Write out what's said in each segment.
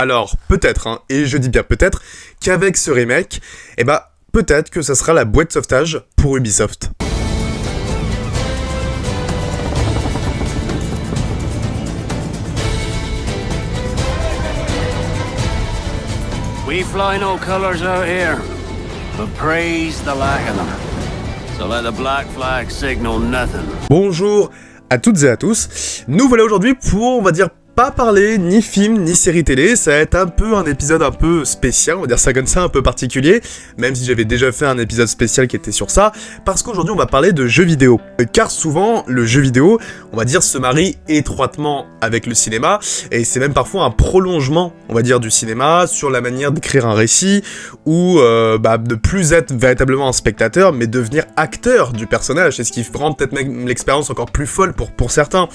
Alors, peut-être, hein, et je dis bien peut-être, qu'avec ce remake, peut-être que ça sera la boîte de sauvetage pour Ubisoft. We fly no colors out here, but praise the lack of them. So let the black flag signal nothing. Bonjour à toutes et à tous, nous voilà aujourd'hui pour, on va dire, pas parler ni film ni série télé, ça va être un épisode un peu spécial, on va dire ça comme ça, un peu particulier, même si j'avais déjà fait un épisode spécial qui était sur ça, parce qu'aujourd'hui on va parler de jeux vidéo. Car souvent, le jeu vidéo, on va dire, se marie étroitement avec le cinéma, et c'est même parfois un prolongement, on va dire, du cinéma, sur la manière d'écrire un récit, ou de plus être véritablement un spectateur, mais devenir acteur du personnage, c'est ce qui rend peut-être même l'expérience encore plus folle pour certains.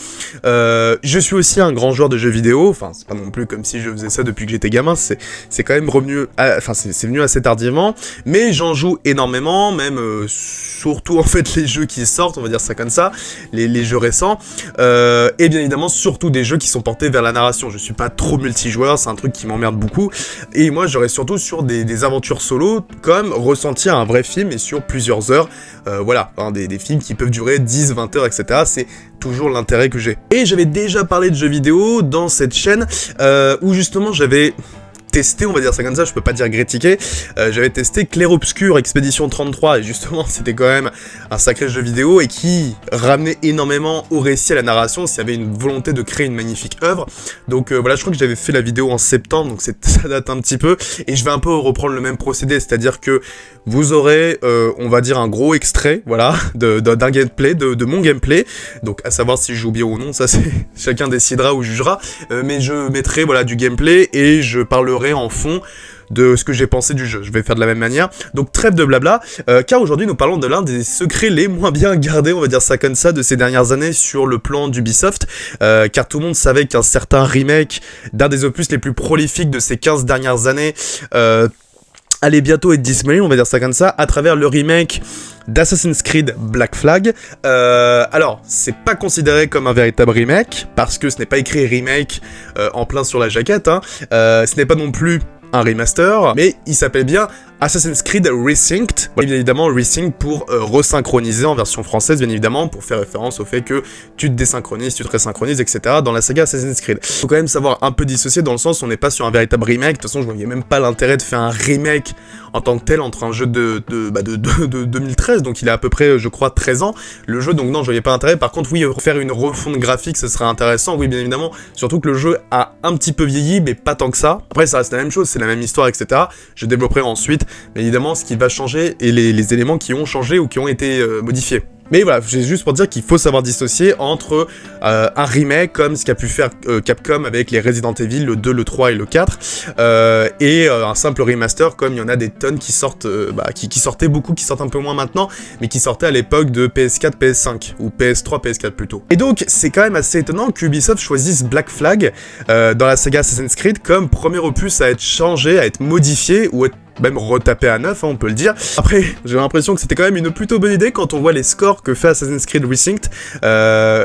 Je suis aussi un grand joueur de jeux vidéo, enfin c'est pas non plus comme si je faisais ça depuis que j'étais gamin, c'est quand même revenu, c'est venu assez tardivement, mais j'en joue énormément, même surtout en fait les jeux qui sortent, on va dire ça comme ça, les jeux récents, et bien évidemment surtout des jeux qui sont portés vers la narration. Je suis pas trop multijoueur, c'est un truc qui m'emmerde beaucoup, et moi j'aurais surtout sur des aventures solo, comme ressentir un vrai film et sur plusieurs heures, des films qui peuvent durer 10-20 heures, etc. C'est toujours l'intérêt que j'ai. Et j'avais déjà parlé de jeux vidéo dans cette chaîne, où justement j'avais testé, on va dire ça comme ça, je peux pas dire critiquer, j'avais testé Clair Obscur Expédition 33, et justement c'était quand même un sacré jeu vidéo, et qui ramenait énormément au récit, à la narration, s'il y avait une volonté de créer une magnifique œuvre. Donc je crois que j'avais fait la vidéo en septembre, donc ça date un petit peu, et je vais un peu reprendre le même procédé, c'est-à-dire que vous aurez, on va dire, un gros extrait, voilà, d'un gameplay, de mon gameplay, donc à savoir si je joue bien ou non, ça c'est chacun décidera ou jugera, mais je mettrai, voilà, du gameplay, et je parlerai en fond de ce que j'ai pensé du jeu. Je vais faire de la même manière. Donc trêve de blabla, car aujourd'hui nous parlons de l'un des secrets les moins bien gardés, on va dire ça comme ça, de ces dernières années sur le plan d'Ubisoft, car tout le monde savait qu'un certain remake d'un des opus les plus prolifiques de ces 15 dernières années allait bientôt être disponible, on va dire ça comme ça, à travers le remake d'Assassin's Creed Black Flag. Alors, c'est pas considéré comme un véritable remake, parce que ce n'est pas écrit remake en plein sur la jaquette, hein. Ce n'est pas non plus un remaster, mais il s'appelle bien Assassin's Creed Resynced, bien évidemment Resync pour resynchroniser en version française, bien évidemment, pour faire référence au fait que tu te désynchronises, tu te résynchronises, etc. dans la saga Assassin's Creed. Faut quand même savoir un peu dissocier, dans le sens où on n'est pas sur un véritable remake. De toute façon, je voyais même pas l'intérêt de faire un remake en tant que tel entre un jeu de 2013, donc il a à peu près, je crois, 13 ans, le jeu, donc non, je voyais pas l'intérêt. Par contre, oui, faire une refonte graphique, ce serait intéressant, oui, bien évidemment, surtout que le jeu a un petit peu vieilli, mais pas tant que ça. Après, ça reste la même chose, c'est la même histoire, etc. Je développerai ensuite, mais évidemment, ce qui va changer, et les éléments qui ont changé ou qui ont été modifiés. Mais voilà, c'est juste pour dire qu'il faut savoir dissocier entre un remake comme ce qu'a pu faire Capcom avec les Resident Evil, le 2, le 3 et le 4, et un simple remaster comme il y en a des tonnes qui sortent, qui sortaient beaucoup, qui sortent un peu moins maintenant, mais qui sortaient à l'époque de PS4, PS5, ou PS3, PS4 plutôt. Et donc, c'est quand même assez étonnant qu'Ubisoft choisisse Black Flag dans la saga Assassin's Creed comme premier opus à être changé, à être modifié, ou être même retapé à neuf, hein, on peut le dire. Après, j'ai l'impression que c'était quand même une plutôt bonne idée quand on voit les scores que fait Assassin's Creed Resynced,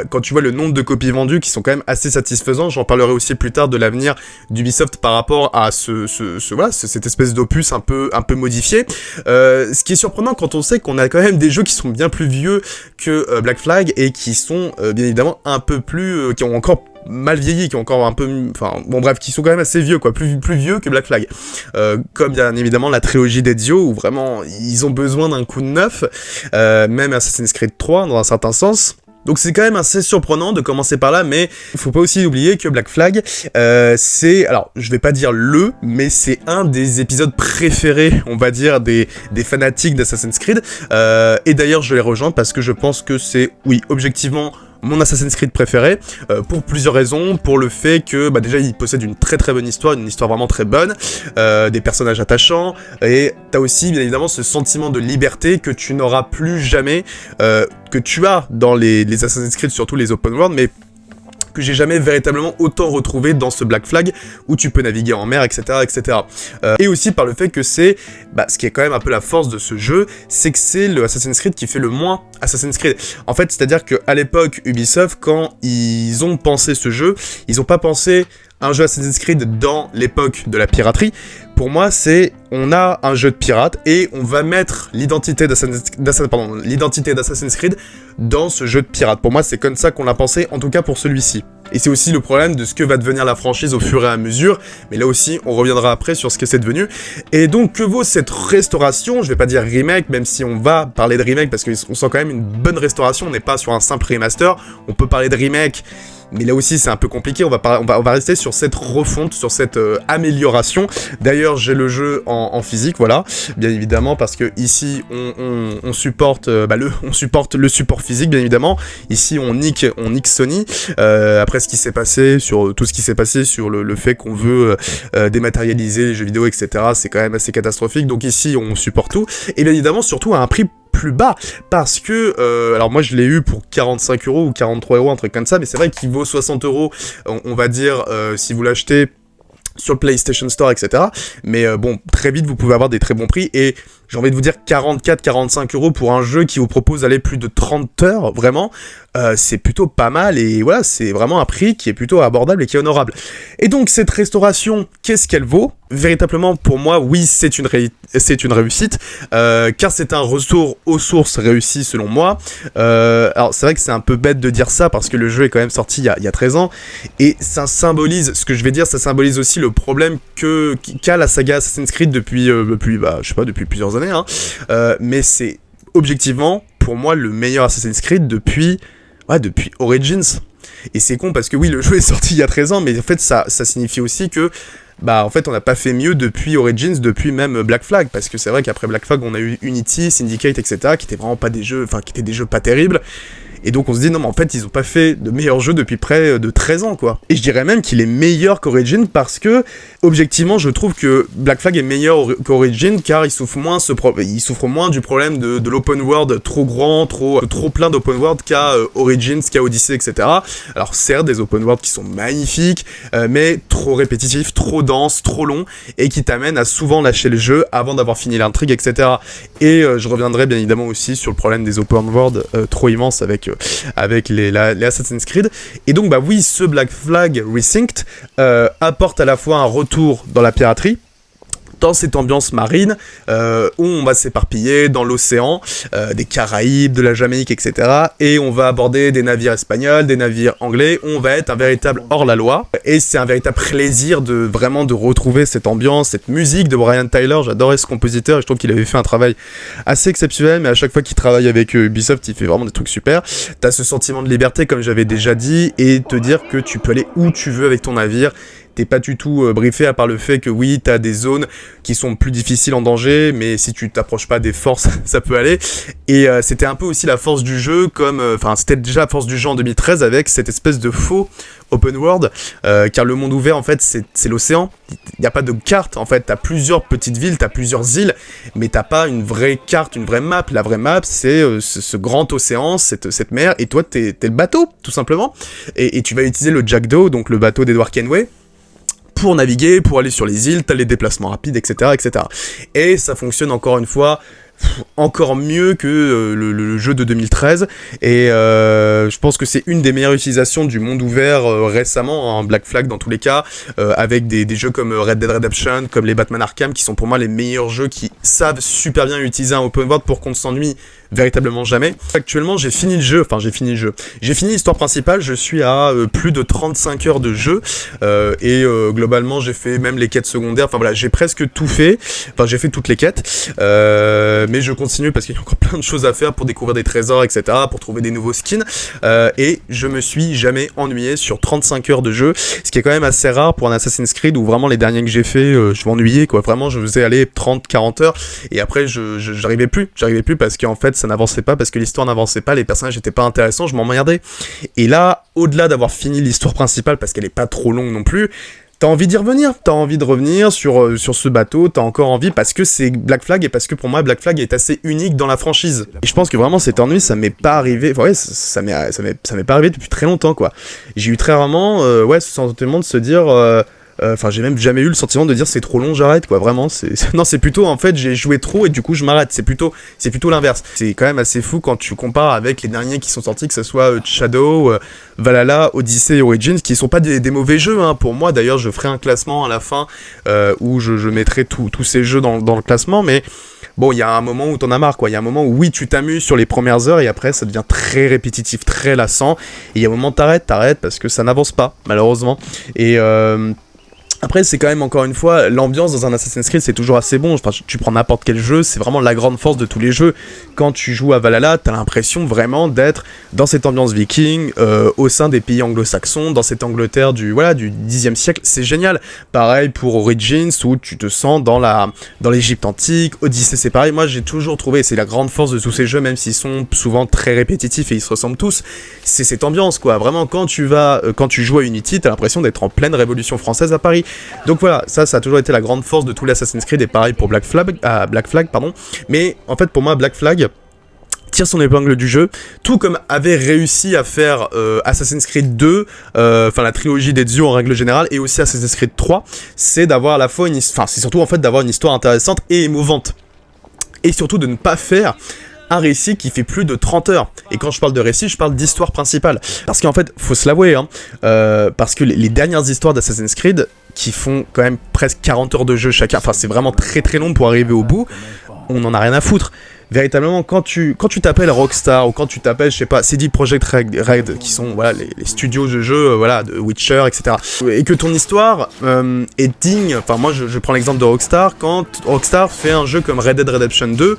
quand tu vois le nombre de copies vendues qui sont quand même assez satisfaisants. J'en parlerai aussi plus tard de l'avenir d'Ubisoft par rapport à cette espèce d'opus un peu modifié. Ce qui est surprenant quand on sait qu'on a quand même des jeux qui sont bien plus vieux que Black Flag, et qui sont bien évidemment un peu plus, qui ont encore mal vieilli, qui ont encore un peu, qui sont quand même assez vieux, quoi, plus vieux que Black Flag. Comme bien évidemment la trilogie d'Ezio, où vraiment ils ont besoin d'un coup de neuf, même Assassin's Creed 3 dans un certain sens. Donc c'est quand même assez surprenant de commencer par là, mais il faut pas aussi oublier que Black Flag, c'est, alors je vais pas dire mais c'est un des épisodes préférés, on va dire, des fanatiques d'Assassin's Creed, et d'ailleurs je les rejoins parce que je pense que c'est, oui, objectivement, mon Assassin's Creed préféré, pour plusieurs raisons. Pour le fait que déjà il possède une très très bonne histoire, une histoire vraiment très bonne, des personnages attachants, et t'as aussi bien évidemment ce sentiment de liberté que tu n'auras plus jamais, que tu as dans les Assassin's Creed, surtout les open world, mais que j'ai jamais véritablement autant retrouvé dans ce Black Flag, où tu peux naviguer en mer, etc. etc. Et aussi par le fait que c'est, ce qui est quand même un peu la force de ce jeu, c'est que c'est le Assassin's Creed qui fait le moins Assassin's Creed. En fait, c'est-à-dire qu'à l'époque, Ubisoft, quand ils ont pensé ce jeu, ils ont pas pensé un jeu Assassin's Creed dans l'époque de la piraterie, pour moi, c'est on a un jeu de pirate et on va mettre l'identité d'Assassin's Creed dans ce jeu de pirate. Pour moi, c'est comme ça qu'on l'a pensé, en tout cas pour celui-ci. Et c'est aussi le problème de ce que va devenir la franchise au fur et à mesure, mais là aussi, on reviendra après sur ce que c'est devenu. Et donc, que vaut cette restauration? Je vais pas dire remake, même si on va parler de remake, parce qu'on sent quand même une bonne restauration, on n'est pas sur un simple remaster, on peut parler de remake, mais là aussi c'est un peu compliqué, on va rester sur cette refonte, sur cette amélioration. D'ailleurs j'ai le jeu en physique, voilà, bien évidemment, parce que ici on supporte le support physique, bien évidemment. Ici on nique Sony, après ce qui s'est passé, sur tout ce qui s'est passé sur le fait qu'on veut dématérialiser les jeux vidéo, etc. C'est quand même assez catastrophique, donc ici on supporte tout, et bien évidemment surtout à un prix plus bas, parce que, alors moi je l'ai eu pour 45€ ou 43€, un truc comme ça, mais c'est vrai qu'il vaut 60€, on va dire, si vous l'achetez sur le PlayStation Store, etc. Mais bon, très vite vous pouvez avoir des très bons prix, et j'ai envie de vous dire 44-45€ pour un jeu qui vous propose d'aller plus de 30 heures, vraiment, c'est plutôt pas mal, et voilà, c'est vraiment un prix qui est plutôt abordable et qui est honorable. Et donc cette restauration, qu'est-ce qu'elle vaut? Véritablement, pour moi, oui, c'est une réussite, car c'est un retour aux sources réussi selon moi. Alors c'est vrai que c'est un peu bête de dire ça, parce que le jeu est quand même sorti il y a 13 ans, et ça symbolise, ce que je vais dire, ça symbolise aussi le problème qu'a la saga Assassin's Creed depuis plusieurs années, hein. Mais c'est objectivement, pour moi, le meilleur Assassin's Creed depuis Origins. Et c'est con parce que oui, le jeu est sorti il y a 13 ans, mais en fait, ça signifie aussi que en fait, on n'a pas fait mieux depuis Origins, depuis même Black Flag, parce que c'est vrai qu'après Black Flag, on a eu Unity, Syndicate, etc., qui étaient vraiment pas des jeux, qui étaient des jeux pas terribles. Et donc on se dit, non mais en fait, ils ont pas fait de meilleurs jeux depuis près de 13 ans, quoi. Et je dirais même qu'il est meilleur qu'Origin, parce que, objectivement, je trouve que Black Flag est meilleur qu'Origin, car il souffre moins du problème de l'open world trop grand, trop plein d'open world qu'a Origins, qu'a Odyssey, etc. Alors certes, des open world qui sont magnifiques, mais trop répétitifs, trop denses, trop longs, et qui t'amènent à souvent lâcher le jeu avant d'avoir fini l'intrigue, etc. Et je reviendrai bien évidemment aussi sur le problème des open world trop immenses avec les Assassin's Creed. Et donc oui, ce Black Flag Resynced apporte à la fois un retour dans la piraterie, dans cette ambiance marine, où on va s'éparpiller dans l'océan, des Caraïbes, de la Jamaïque, etc. Et on va aborder des navires espagnols, des navires anglais, on va être un véritable hors-la-loi. Et c'est un véritable plaisir de retrouver cette ambiance, cette musique de Brian Tyler. J'adorais ce compositeur, et je trouve qu'il avait fait un travail assez exceptionnel, mais à chaque fois qu'il travaille avec Ubisoft, il fait vraiment des trucs super. T'as ce sentiment de liberté, comme j'avais déjà dit, et te dire que tu peux aller où tu veux avec ton navire. T'es pas du tout briefé, à part le fait que oui, t'as des zones qui sont plus difficiles en danger, mais si tu t'approches pas des forces, ça peut aller. Et c'était un peu aussi la force du jeu, c'était déjà la force du jeu en 2013 avec cette espèce de faux open world, car le monde ouvert en fait c'est l'océan. Il n'y a pas de carte, en fait, t'as plusieurs petites villes, t'as plusieurs îles, mais t'as pas une vraie carte, une vraie map. La vraie map, c'est ce grand océan, cette mer, et toi t'es le bateau, tout simplement. Et tu vas utiliser le Jackdaw, donc le bateau d'Edward Kenway, pour naviguer, pour aller sur les îles, t'as les déplacements rapides, etc., etc. Et ça fonctionne encore une fois encore mieux que le jeu de 2013, et je pense que c'est une des meilleures utilisations du monde ouvert récemment, en Black Flag dans tous les cas, avec des jeux comme Red Dead Redemption, comme les Batman Arkham, qui sont pour moi les meilleurs jeux qui savent super bien utiliser un open world pour qu'on ne s'ennuie véritablement jamais. Actuellement, j'ai fini l'histoire principale, je suis à plus de 35 heures de jeu, et globalement, j'ai fait même les quêtes secondaires, j'ai presque tout fait, j'ai fait toutes les quêtes, mais je continue parce qu'il y a encore plein de choses à faire pour découvrir des trésors, etc., pour trouver des nouveaux skins, et je me suis jamais ennuyé sur 35 heures de jeu, ce qui est quand même assez rare pour un Assassin's Creed où vraiment les derniers que j'ai fait, je m'ennuyais, quoi, vraiment, je faisais aller 30-40 heures, et après, j'arrivais plus parce qu'en fait, ça n'avançait pas, parce que l'histoire n'avançait pas, les personnages étaient pas intéressants, je m'emmerdais. Et là, au-delà d'avoir fini l'histoire principale, parce qu'elle est pas trop longue non plus, t'as envie d'y revenir, t'as envie de revenir sur ce bateau, t'as encore envie, parce que c'est Black Flag, et parce que pour moi, Black Flag est assez unique dans la franchise. Et je pense que vraiment, cet ennui, ça m'est pas arrivé, ça m'est pas arrivé depuis très longtemps, quoi. J'ai eu très rarement, ce sentiment de se dire, Enfin, j'ai même jamais eu le sentiment de dire c'est trop long, j'arrête, quoi. Vraiment, non, c'est plutôt, en fait, j'ai joué trop et du coup, je m'arrête. C'est plutôt l'inverse. C'est quand même assez fou quand tu compares avec les derniers qui sont sortis, que ce soit Shadow, Valhalla, Odyssey et Origins, qui sont pas des mauvais jeux, hein. Pour moi, d'ailleurs, je ferai un classement à la fin où je mettrai tous ces jeux dans le classement, mais bon, il y a un moment où t'en as marre, quoi. Il y a un moment où, oui, tu t'amuses sur les premières heures et après, ça devient très répétitif, très lassant. Et il y a un moment où t'arrêtes parce que ça n'avance pas, malheureusement. Et après, c'est quand même, encore une fois, l'ambiance dans un Assassin's Creed, c'est toujours assez bon. Enfin, tu prends n'importe quel jeu, c'est vraiment la grande force de tous les jeux. Quand tu joues à Valhalla, t'as l'impression vraiment d'être dans cette ambiance viking, au sein des pays anglo-saxons, dans cette Angleterre du 10e siècle. C'est génial. Pareil pour Origins, où tu te sens dans l'Égypte antique. Odyssey, c'est pareil. Moi, j'ai toujours trouvé, c'est la grande force de tous ces jeux, même s'ils sont souvent très répétitifs et ils se ressemblent tous. C'est cette ambiance, quoi. Vraiment, quand tu joues à Unity, t'as l'impression d'être en pleine Révolution française à Paris. Donc voilà, ça a toujours été la grande force de tout l'Assassin's Creed, et pareil pour Black Flag, mais en fait pour moi Black Flag tire son épingle du jeu, tout comme avait réussi à faire Assassin's Creed 2, enfin la trilogie d'Ezio en règle générale, et aussi Assassin's Creed 3, c'est d'avoir à la fois c'est surtout en fait d'avoir une histoire intéressante et émouvante, et surtout de ne pas faire un récit qui fait plus de 30 heures. Et quand je parle de récit, je parle d'histoire principale. Parce qu'en fait, faut se l'avouer, hein, parce que les dernières histoires d'Assassin's Creed, qui font quand même presque 40 heures de jeu chacun, enfin c'est vraiment très très long pour arriver au bout, on en a rien à foutre. Véritablement, quand tu t'appelles Rockstar, ou quand tu t'appelles, je sais pas, CD Projekt Red, qui sont voilà, les studios de jeux voilà, de Witcher, etc., et que ton histoire est digne, enfin moi je prends l'exemple de Rockstar, quand Rockstar fait un jeu comme Red Dead Redemption 2,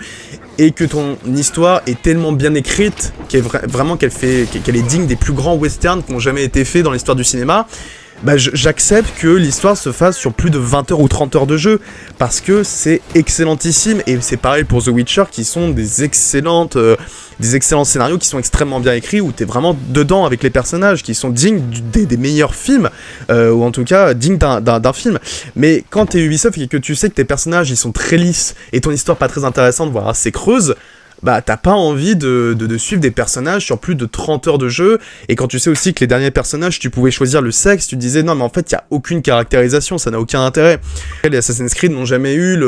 et que ton histoire est tellement bien écrite, qu'elle est digne des plus grands westerns qui ont jamais été faits dans l'histoire du cinéma, bah j'accepte que l'histoire se fasse sur plus de 20 heures ou 30 heures de jeu, parce que c'est excellentissime, et c'est pareil pour The Witcher, qui sont des excellents scénarios qui sont extrêmement bien écrits, où t'es vraiment dedans avec les personnages, qui sont dignes des meilleurs films, ou en tout cas dignes d'un film. Mais quand t'es Ubisoft et que tu sais que tes personnages ils sont très lisses, et ton histoire pas très intéressante, voire assez creuse, bah t'as pas envie de suivre des personnages sur plus de 30 heures de jeu, et quand tu sais aussi que les derniers personnages, tu pouvais choisir le sexe, tu te disais non mais en fait y a aucune caractérisation, ça n'a aucun intérêt. Les Assassin's Creed n'ont jamais eu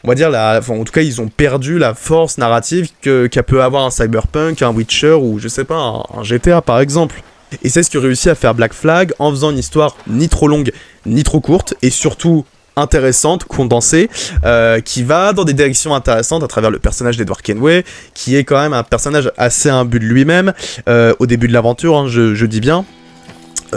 on va dire en tout cas ils ont perdu la force narrative qu'a peut avoir un Cyberpunk, un Witcher, ou je sais pas, un GTA par exemple. Et c'est ce que réussit à faire Black Flag, en faisant une histoire ni trop longue ni trop courte, et surtout intéressante, condensée, qui va dans des directions intéressantes à travers le personnage d'Edward Kenway, qui est quand même un personnage assez imbu de lui-même, au début de l'aventure, hein, je dis bien,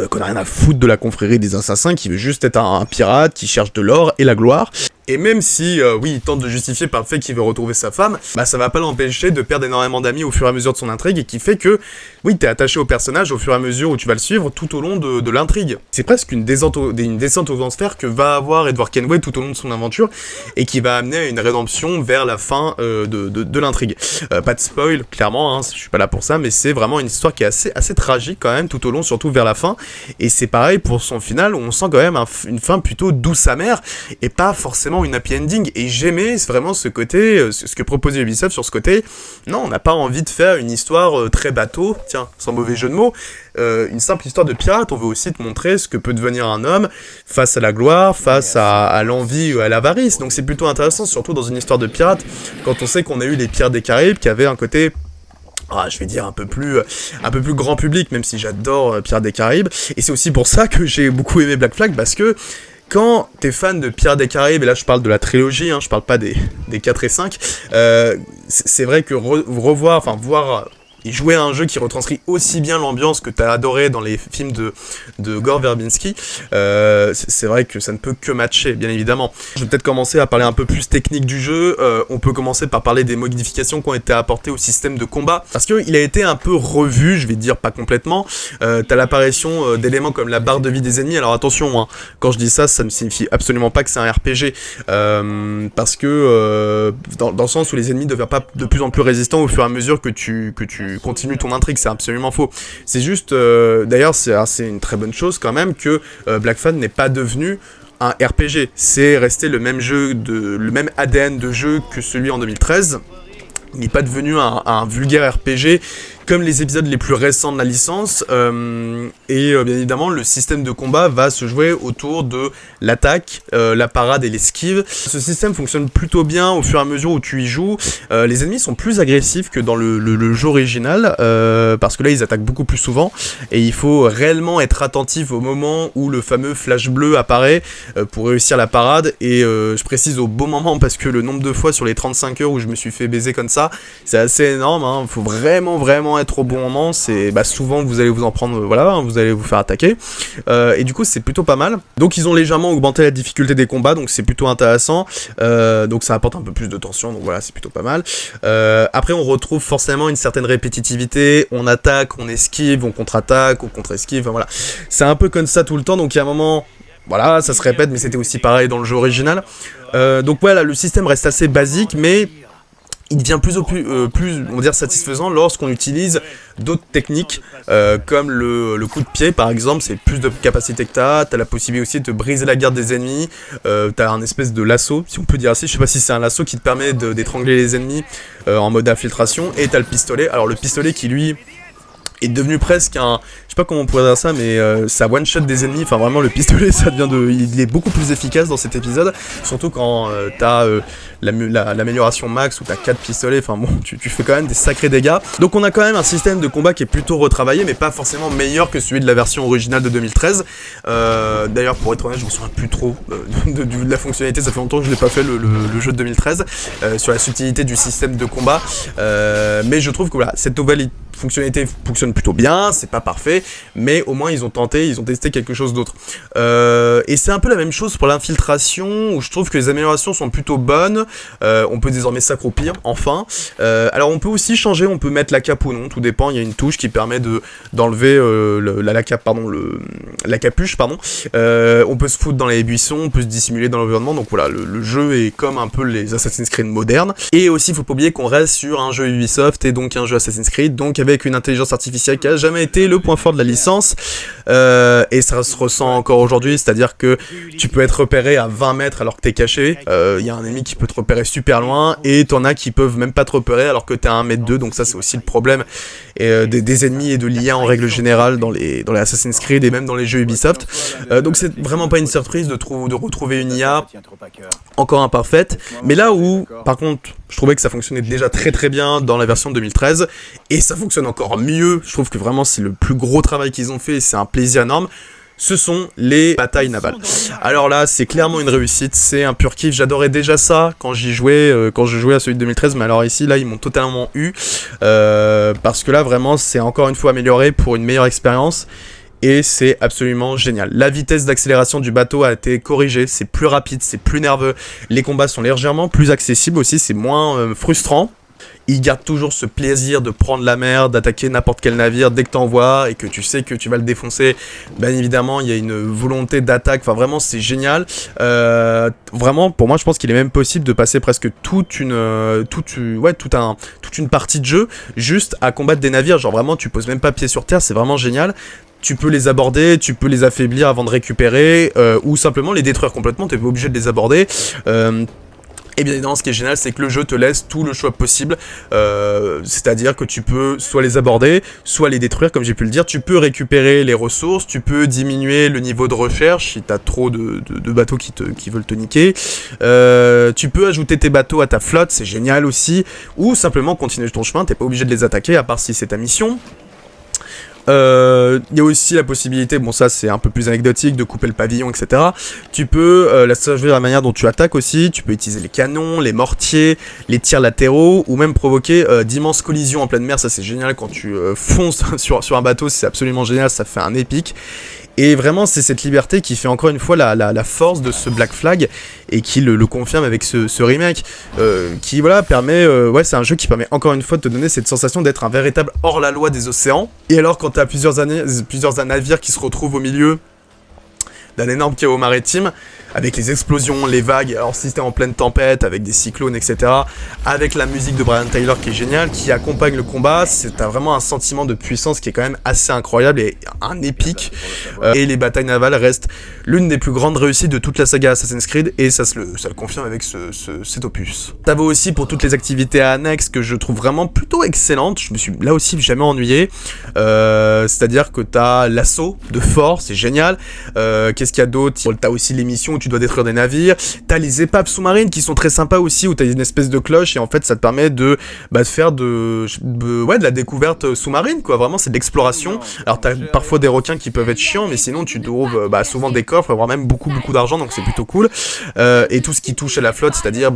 qu'on a rien à foutre de la confrérie des assassins, qui veut juste être un pirate, qui cherche de l'or et la gloire. Et même si, oui, il tente de justifier par le fait qu'il veut retrouver sa femme, bah ça va pas l'empêcher de perdre énormément d'amis au fur et à mesure de son intrigue, et qui fait que, oui, t'es attaché au personnage au fur et à mesure où tu vas le suivre tout au long de l'intrigue. C'est presque une descente aux enfers que va avoir Edward Kenway tout au long de son aventure, et qui va amener à une rédemption vers la fin de l'intrigue. Pas de spoil, clairement, hein, je suis pas là pour ça, mais c'est vraiment une histoire qui est assez tragique quand même, tout au long, surtout vers la fin, et c'est pareil pour son final, où on sent quand même une fin plutôt douce amère, et pas forcément une happy ending, et j'aimais vraiment ce côté, ce que proposait Ubisoft sur ce côté. Non, on n'a pas envie de faire une histoire très bateau, tiens, sans mauvais jeu de mots, une simple histoire de pirate. On veut aussi te montrer ce que peut devenir un homme face à la gloire, face à l'envie ou à l'avarice, donc c'est plutôt intéressant, surtout dans une histoire de pirate, quand on sait qu'on a eu les Pirates des Caraïbes qui avaient un côté, je vais dire un peu plus grand public, même si j'adore Pirates des Caraïbes, et c'est aussi pour ça que j'ai beaucoup aimé Black Flag, parce que quand t'es fan de Pirates des Caraïbes, et là je parle de la trilogie, hein, je parle pas des 4 et 5, c'est vrai que voir et jouer à un jeu qui retranscrit aussi bien l'ambiance que t'as adoré dans les films de Gore Verbinski, c'est vrai que ça ne peut que matcher, bien évidemment. Je vais peut-être commencer à parler un peu plus technique du jeu. On peut commencer par parler des modifications qui ont été apportées au système de combat, parce qu'il a été un peu revu, je vais dire pas complètement. T'as l'apparition d'éléments comme la barre de vie des ennemis. Alors attention, hein, quand je dis ça, ça ne signifie absolument pas que c'est un RPG, parce que dans le sens où les ennemis deviennent pas de plus en plus résistants au fur et à mesure que tu continues ton intrigue, c'est absolument faux. C'est juste, d'ailleurs c'est une très bonne chose quand même que Black Flag n'est pas devenu un RPG, c'est resté le même ADN de jeu que celui en 2013. Il n'est pas devenu un vulgaire RPG comme les épisodes les plus récents de la licence, et bien évidemment le système de combat va se jouer autour de l'attaque, la parade et l'esquive. Ce système fonctionne plutôt bien au fur et à mesure où tu y joues. Les ennemis sont plus agressifs que dans le jeu original, parce que là ils attaquent beaucoup plus souvent, et il faut réellement être attentif au moment où le fameux flash bleu apparaît pour réussir la parade, et je précise au bon moment parce que le nombre de fois sur les 35 heures où je me suis fait baiser comme ça, c'est assez énorme, hein. Faut vraiment être au bon moment, c'est souvent vous allez vous en prendre, voilà, vous allez vous faire attaquer, et du coup c'est plutôt pas mal. Donc ils ont légèrement augmenté la difficulté des combats, donc c'est plutôt intéressant, donc ça apporte un peu plus de tension, donc voilà, c'est plutôt pas mal. Après on retrouve forcément une certaine répétitivité, on attaque, on esquive, on contre-attaque, on contre-esquive, enfin, voilà, c'est un peu comme ça tout le temps, donc il y a un moment, voilà, ça se répète, mais c'était aussi pareil dans le jeu original. Donc voilà, le système reste assez basique, mais il devient plus on va dire, satisfaisant lorsqu'on utilise d'autres techniques, comme le coup de pied par exemple. C'est plus de capacité que t'as la possibilité aussi de briser la garde des ennemis, t'as un espèce de lasso, si on peut dire ainsi, je sais pas si c'est un lasso qui te permet d'étrangler les ennemis en mode infiltration, et t'as le pistolet. Alors le pistolet qui lui est devenu presque un, je sais pas comment on pourrait dire ça, mais ça one shot des ennemis, enfin vraiment le pistolet ça devient il est beaucoup plus efficace dans cet épisode, surtout quand t'as l'amélioration max où t'as 4 pistolets, enfin bon, tu fais quand même des sacrés dégâts. Donc on a quand même un système de combat qui est plutôt retravaillé, mais pas forcément meilleur que celui de la version originale de 2013. D'ailleurs pour être honnête, je me souviens plus trop de la fonctionnalité, ça fait longtemps que je l'ai pas fait le jeu de 2013, sur la subtilité du système de combat, mais je trouve que voilà, cette nouvelle fonctionnalité fonctionne plutôt bien, c'est pas parfait, mais au moins ils ont testé quelque chose d'autre. Et c'est un peu la même chose pour l'infiltration, où je trouve que les améliorations sont plutôt bonnes. On peut désormais s'accroupir, enfin. Alors on peut aussi changer, on peut mettre la cape ou non, tout dépend, il y a une touche qui permet d'enlever la capuche, pardon. On peut se foutre dans les buissons, on peut se dissimuler dans l'environnement, donc voilà, le jeu est comme un peu les Assassin's Creed modernes. Et aussi, faut pas oublier qu'on reste sur un jeu Ubisoft, et donc un jeu Assassin's Creed, donc avec une intelligence artificielle qui a jamais été le point fort de la licence, et ça se ressent encore aujourd'hui, c'est-à-dire que tu peux être repéré à 20 mètres alors que t'es caché, y a un ennemi qui peut te repérer super loin, et t'en as qui peuvent même pas te repérer alors que t'es à 1 mètre 2, donc ça c'est aussi le problème des ennemis et de l'IA en règle générale dans les Assassin's Creed et même dans les jeux Ubisoft. Donc c'est vraiment pas une surprise de retrouver une IA encore imparfaite, mais là où par contre je trouvais que ça fonctionnait déjà très très bien dans la version 2013, et ça fonctionne encore mieux, je trouve que vraiment c'est le plus gros travail qu'ils ont fait, et c'est un plaisir énorme, ce sont les batailles navales. Alors là, c'est clairement une réussite, c'est un pur kiff, j'adorais déjà ça quand j'y jouais, quand je jouais à celui de 2013, mais alors ici, là, ils m'ont totalement eu, parce que là, vraiment, c'est encore une fois amélioré pour une meilleure expérience, et c'est absolument génial. La vitesse d'accélération du bateau a été corrigée, c'est plus rapide, c'est plus nerveux, les combats sont légèrement plus accessibles aussi, c'est moins frustrant. Il garde toujours ce plaisir de prendre la mer, d'attaquer n'importe quel navire dès que t'en vois et que tu sais que tu vas le défoncer. Bien évidemment, il y a une volonté d'attaque, enfin vraiment c'est génial. Vraiment, pour moi, je pense qu'il est même possible de passer presque toute une partie de jeu juste à combattre des navires. Genre vraiment, tu poses même pas pied sur terre, c'est vraiment génial. Tu peux les aborder, tu peux les affaiblir avant de récupérer, ou simplement les détruire complètement, t'es pas obligé de les aborder. Et bien évidemment, ce qui est génial, c'est que le jeu te laisse tout le choix possible, c'est-à-dire que tu peux soit les aborder, soit les détruire, comme j'ai pu le dire, tu peux récupérer les ressources, tu peux diminuer le niveau de recherche si t'as trop de bateaux qui veulent te niquer, tu peux ajouter tes bateaux à ta flotte, c'est génial aussi, ou simplement continuer ton chemin, t'es pas obligé de les attaquer, à part si c'est ta mission. Il y a aussi la possibilité, bon ça c'est un peu plus anecdotique, de couper le pavillon, etc. Tu peux la changer la manière dont tu attaques aussi, tu peux utiliser les canons, les mortiers, les tirs latéraux, ou même provoquer d'immenses collisions en pleine mer, ça c'est génial quand tu fonces sur un bateau, c'est absolument génial, ça fait un épique. Et vraiment, c'est cette liberté qui fait encore une fois la force de ce Black Flag, et qui le confirme avec ce remake, qui voilà permet, c'est un jeu qui permet encore une fois de te donner cette sensation d'être un véritable hors-la-loi des océans. Et alors quand t'as plusieurs navires qui se retrouvent au milieu d'un énorme chaos maritime, avec les explosions, les vagues, alors si c'était en pleine tempête, avec des cyclones, etc., avec la musique de Brian Tyler qui est géniale, qui accompagne le combat, t'as vraiment un sentiment de puissance qui est quand même assez incroyable et un épique, et les batailles navales restent l'une des plus grandes réussites de toute la saga Assassin's Creed, et ça le confirme avec cet opus. Ça vaut aussi pour toutes les activités annexes que je trouve vraiment plutôt excellentes, je me suis là aussi jamais ennuyé, c'est-à-dire que t'as l'assaut de fort, c'est génial, qu'est-ce qu'il y a d'autre? T'as aussi les missions où tu dois détruire des navires, t'as les épaves sous-marines qui sont très sympas aussi, où t'as une espèce de cloche, et en fait ça te permet de faire de la découverte sous-marine, quoi, vraiment c'est de l'exploration. Alors t'as parfois des requins qui peuvent être chiants, mais sinon tu trouves souvent des coffres, voire même beaucoup d'argent, donc c'est plutôt cool. Et tout ce qui touche à la flotte, c'est-à-dire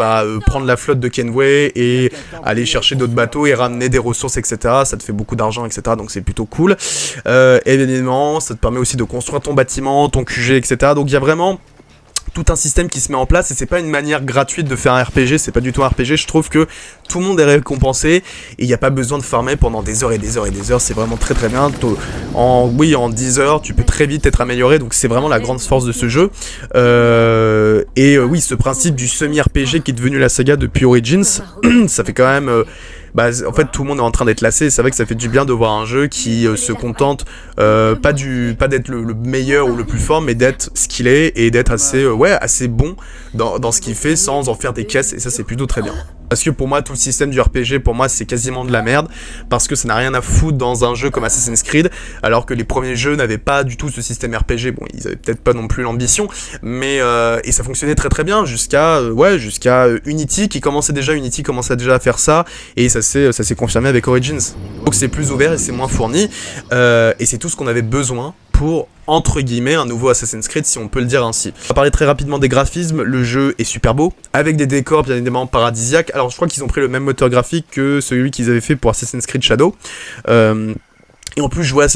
prendre la flotte de Kenway et aller chercher d'autres bateaux et ramener des ressources, etc. Ça te fait beaucoup d'argent, etc. Donc c'est plutôt cool. Et bien évidemment, ça te permet aussi de construire ton bâtiment, ton QG, etc. Donc il y a vraiment tout un système qui se met en place, et c'est pas une manière gratuite de faire un RPG, c'est pas du tout un RPG, je trouve que tout le monde est récompensé, et il n'y a pas besoin de farmer pendant des heures et des heures et des heures, c'est vraiment très très bien, en 10 heures, tu peux très vite être amélioré, donc c'est vraiment la grande force de ce jeu, oui, ce principe du semi-RPG qui est devenu la saga depuis Origins, ça fait quand même... en fait tout le monde est en train d'être lassé, c'est vrai que ça fait du bien de voir un jeu qui se contente pas d'être le meilleur ou le plus fort, mais d'être ce qu'il est et d'être assez bon dans ce qu'il fait sans en faire des caisses, et ça c'est plutôt très bien. Parce que pour moi, tout le système du RPG, pour moi, c'est quasiment de la merde, parce que ça n'a rien à foutre dans un jeu comme Assassin's Creed, alors que les premiers jeux n'avaient pas du tout ce système RPG. Bon, ils avaient peut-être pas non plus l'ambition, mais et ça fonctionnait très très bien jusqu'à Unity, Unity commençait déjà à faire ça, et ça s'est confirmé avec Origins. Donc c'est plus ouvert et c'est moins fourni, et c'est tout ce qu'on avait besoin pour, entre guillemets, un nouveau Assassin's Creed, si on peut le dire ainsi. On va parler très rapidement des graphismes. Le jeu est super beau, avec des décors bien évidemment paradisiaques. Alors je crois qu'ils ont pris le même moteur graphique que celui qu'ils avaient fait pour Assassin's Creed Shadow. Et en plus, je vois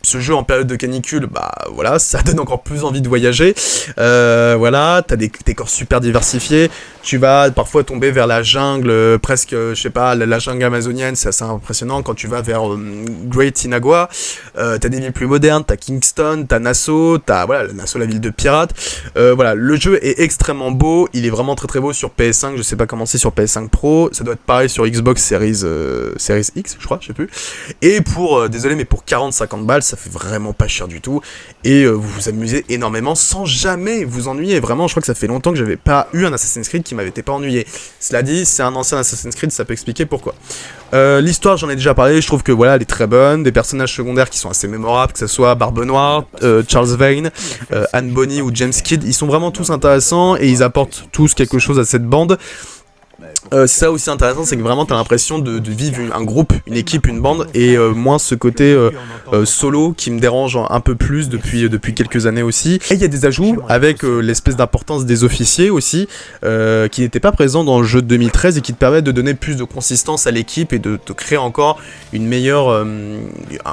ce jeu en période de canicule, voilà, ça donne encore plus envie de voyager. Voilà, t'as des décors super diversifiés. Tu vas parfois tomber vers la jungle, presque, je sais pas, la jungle amazonienne, c'est assez impressionnant. Quand tu vas vers Great Inagua, t'as des villes plus modernes, t'as Kingston, t'as Nassau, Nassau, la ville de pirates. Voilà, le jeu est extrêmement beau, il est vraiment très très beau sur PS5, je sais pas comment c'est sur PS5 Pro, ça doit être pareil sur Xbox Series X, je crois, je sais plus. Et désolé, mais pour 40-50 balles, ça fait vraiment pas cher du tout, et vous vous amusez énormément sans jamais vous ennuyer. Vraiment, je crois que ça fait longtemps que j'avais pas eu un Assassin's Creed qui m'avait pas ennuyé. Cela dit, c'est un ancien Assassin's Creed, ça peut expliquer pourquoi. L'histoire, j'en ai déjà parlé, je trouve que voilà, elle est très bonne, des personnages secondaires qui sont assez mémorables, que ce soit Barbe Noire, Charles Vane, Anne Bonny ou James Kidd, ils sont vraiment tous intéressants, et ils apportent tous quelque chose à cette bande. C'est ça aussi intéressant, c'est que vraiment t'as l'impression de vivre un groupe, une équipe, une bande, et moins ce côté solo qui me dérange un peu plus depuis quelques années aussi. Et il y a des ajouts avec l'espèce d'importance des officiers aussi, qui n'étaient pas présents dans le jeu de 2013 et qui te permettent de donner plus de consistance à l'équipe et de te créer encore une meilleure,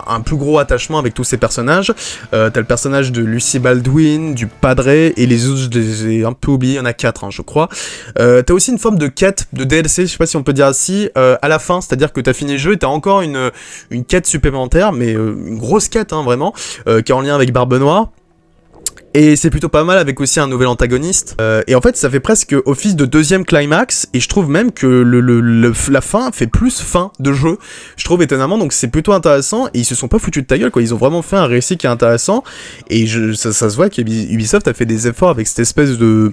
un plus gros attachement avec tous ces personnages. T'as le personnage de Lucy Baldwin, du Padre, et les autres je les ai un peu oubliés, il y en a 4 je crois. T'as aussi une forme de quête, de DLC, je sais pas si on peut dire ainsi, à la fin, c'est-à-dire que t'as fini le jeu et t'as encore une quête supplémentaire, mais une grosse quête vraiment, qui est en lien avec Barbe Noire. Et c'est plutôt pas mal, avec aussi un nouvel antagoniste. Et en fait, ça fait presque office de deuxième climax. Et je trouve même que la fin fait plus fin de jeu. Je trouve étonnamment, donc c'est plutôt intéressant. Et ils se sont pas foutus de ta gueule, quoi. Ils ont vraiment fait un récit qui est intéressant. Et ça se voit qu'Ubisoft a fait des efforts avec cette espèce de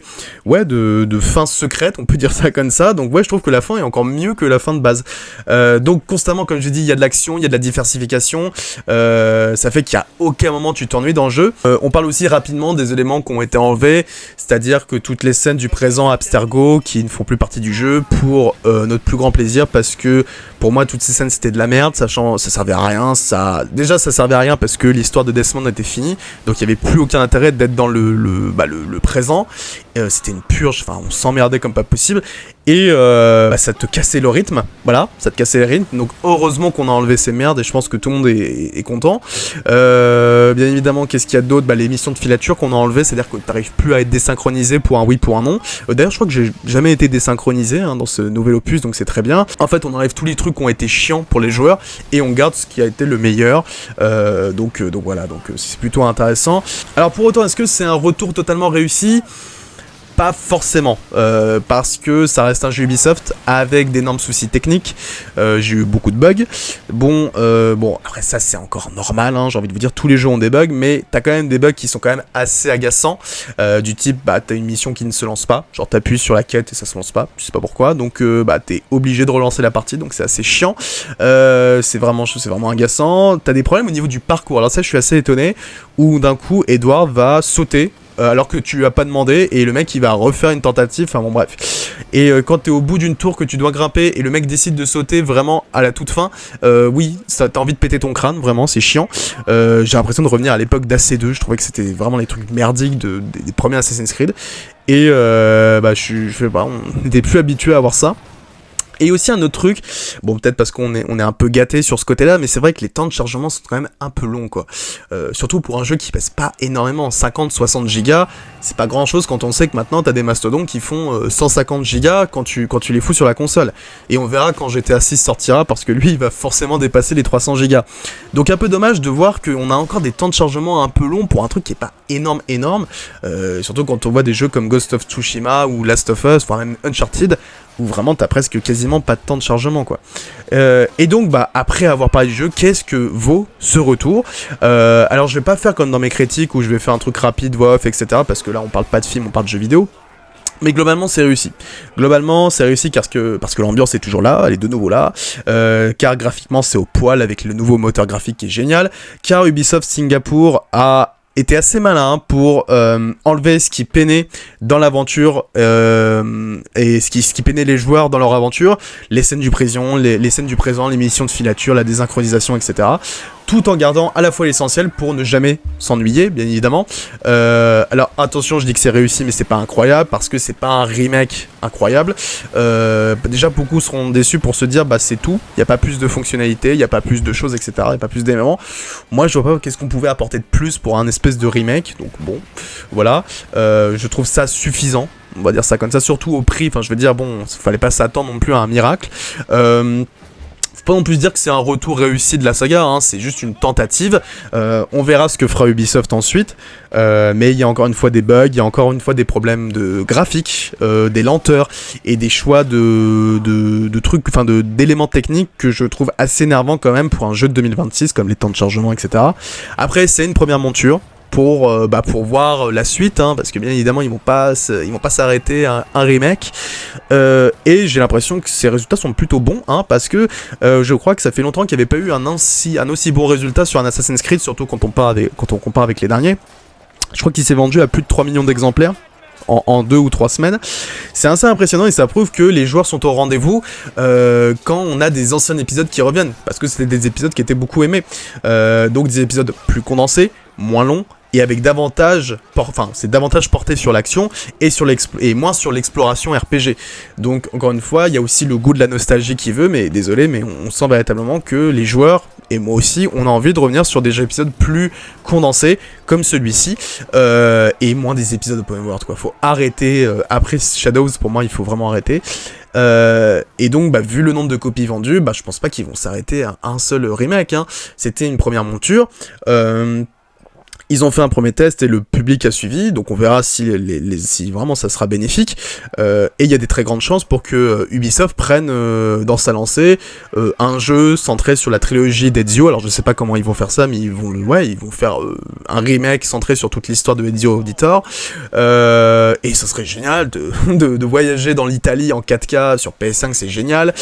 fin secrète, on peut dire ça comme ça. Donc ouais, je trouve que la fin est encore mieux que la fin de base. Donc constamment, comme je dis, il y a de l'action, il y a de la diversification. Ça fait qu'il y a aucun moment tu t'ennuies dans le jeu. On parle aussi rapidement des éléments qui ont été enlevés, c'est-à-dire que toutes les scènes du présent Abstergo qui ne font plus partie du jeu, pour notre plus grand plaisir, parce que pour moi toutes ces scènes c'était de la merde, sachant ça servait à rien, ça servait à rien parce que l'histoire de Desmond était finie, donc il n'y avait plus aucun intérêt d'être dans le présent. C'était une purge, on s'emmerdait comme pas possible, et ça te cassait le rythme, voilà, ça te cassait le rythme, donc heureusement qu'on a enlevé ces merdes, et je pense que tout le monde est content. Bien évidemment, qu'est-ce qu'il y a d'autre? Les missions de filature qu'on a enlevées, c'est-à-dire que t'arrives plus à être désynchronisé pour un oui, pour un non. D'ailleurs, je crois que j'ai jamais été désynchronisé dans ce nouvel opus, donc c'est très bien. En fait, on enlève tous les trucs qui ont été chiants pour les joueurs, et on garde ce qui a été le meilleur, donc voilà, donc c'est plutôt intéressant. Alors pour autant, est-ce que c'est un retour totalement réussi? Pas forcément, parce que ça reste un jeu Ubisoft avec d'énormes soucis techniques. J'ai eu beaucoup de bugs. Bon, après ça c'est encore normal, hein, j'ai envie de vous dire, tous les jeux ont des bugs, mais t'as quand même des bugs qui sont quand même assez agaçants, du type, t'as une mission qui ne se lance pas, genre t'appuies sur la quête et ça se lance pas, tu sais pas pourquoi, donc t'es obligé de relancer la partie, donc c'est assez chiant, c'est vraiment agaçant. T'as des problèmes au niveau du parcours, alors ça je suis assez étonné, où d'un coup Edward va sauter, alors que tu lui as pas demandé, et le mec il va refaire une tentative, enfin bon bref. Et quand t'es au bout d'une tour que tu dois grimper et le mec décide de sauter vraiment à la toute fin, oui, ça t'as envie de péter ton crâne, vraiment, c'est chiant. J'ai l'impression de revenir à l'époque d'AC2, je trouvais que c'était vraiment les trucs merdiques des premiers Assassin's Creed. Et on n'était plus habitué à voir ça. Et aussi un autre truc, bon peut-être parce qu'on est un peu gâté sur ce côté-là, mais c'est vrai que les temps de chargement sont quand même un peu longs quoi. Surtout pour un jeu qui pèse pas énormément, 50-60 gigas, c'est pas grand-chose quand on sait que maintenant t'as des mastodons qui font 150 gigas quand tu les fous sur la console. Et on verra quand GTA 6 sortira, parce que lui il va forcément dépasser les 300 gigas. Donc un peu dommage de voir qu'on a encore des temps de chargement un peu longs pour un truc qui est pas énorme, surtout quand on voit des jeux comme Ghost of Tsushima ou Last of Us, voire même Uncharted, où vraiment t'as presque quasiment pas de temps de chargement quoi. Et donc après avoir parlé du jeu, qu'est-ce que vaut ce retour? Alors je vais pas faire comme dans mes critiques où je vais faire un truc rapide, voix off, etc. parce que là on parle pas de film, on parle de jeux vidéo. Mais globalement c'est réussi. Parce que l'ambiance est toujours là, elle est de nouveau là, car graphiquement c'est au poil avec le nouveau moteur graphique qui est génial, car Ubisoft Singapour a était assez malin pour enlever ce qui peinait dans l'aventure et ce qui peinait les joueurs dans leur aventure, les scènes du présent, les scènes du présent, les missions de filature, la désynchronisation, etc. Tout en gardant à la fois l'essentiel pour ne jamais s'ennuyer, bien évidemment. Alors attention, je dis que c'est réussi, mais c'est pas incroyable, parce que c'est pas un remake incroyable. Déjà, beaucoup seront déçus pour se dire, c'est tout, il n'y a pas plus de fonctionnalités, il n'y a pas plus de choses, etc., il n'y a pas plus d'éléments. Moi, je vois pas qu'est-ce qu'on pouvait apporter de plus pour un espèce de remake, donc bon, voilà. Je trouve ça suffisant, on va dire ça comme ça, surtout au prix, enfin je veux dire, bon, fallait pas s'attendre non plus à un miracle. Faut pas non plus dire que c'est un retour réussi de la saga, hein, c'est juste une tentative. On verra ce que fera Ubisoft ensuite, mais il y a encore une fois des bugs, il y a encore une fois des problèmes de graphique, des lenteurs et des choix de trucs, enfin d'éléments techniques que je trouve assez énervants quand même pour un jeu de 2026, comme les temps de chargement, etc. Après, c'est une première monture pour voir la suite, hein, parce que bien évidemment ils vont pas s'arrêter à un remake, et j'ai l'impression que ces résultats sont plutôt bons, hein, parce que je crois que ça fait longtemps qu'il n'y avait pas eu un aussi bon résultat sur un Assassin's Creed, surtout quand on compare avec les derniers. Je crois qu'il s'est vendu à plus de 3 millions d'exemplaires en 2 ou 3 semaines. C'est assez impressionnant et ça prouve que les joueurs sont au rendez-vous quand on a des anciens épisodes qui reviennent, parce que c'était des épisodes qui étaient beaucoup aimés, donc des épisodes plus condensés, moins longs, et avec davantage porté sur l'action et moins sur l'exploration RPG. Donc encore une fois, il y a aussi le goût de la nostalgie qui veut, mais désolé, mais on sent véritablement que les joueurs, et moi aussi, on a envie de revenir sur des épisodes plus condensés, comme celui-ci, et moins des épisodes open world, quoi. Faut arrêter, après Shadows, pour moi, il faut vraiment arrêter. Et donc, vu le nombre de copies vendues, je pense pas qu'ils vont s'arrêter à un seul remake, hein. C'était une première monture, ils ont fait un premier test et le public a suivi, donc on verra si vraiment ça sera bénéfique. Et il y a des très grandes chances pour que Ubisoft prenne dans sa lancée un jeu centré sur la trilogie d'Ezio. Alors je sais pas comment ils vont faire ça, mais ils vont faire un remake centré sur toute l'histoire de Ezio Auditor. Et ça serait génial de voyager dans l'Italie en 4K sur PS5, c'est génial,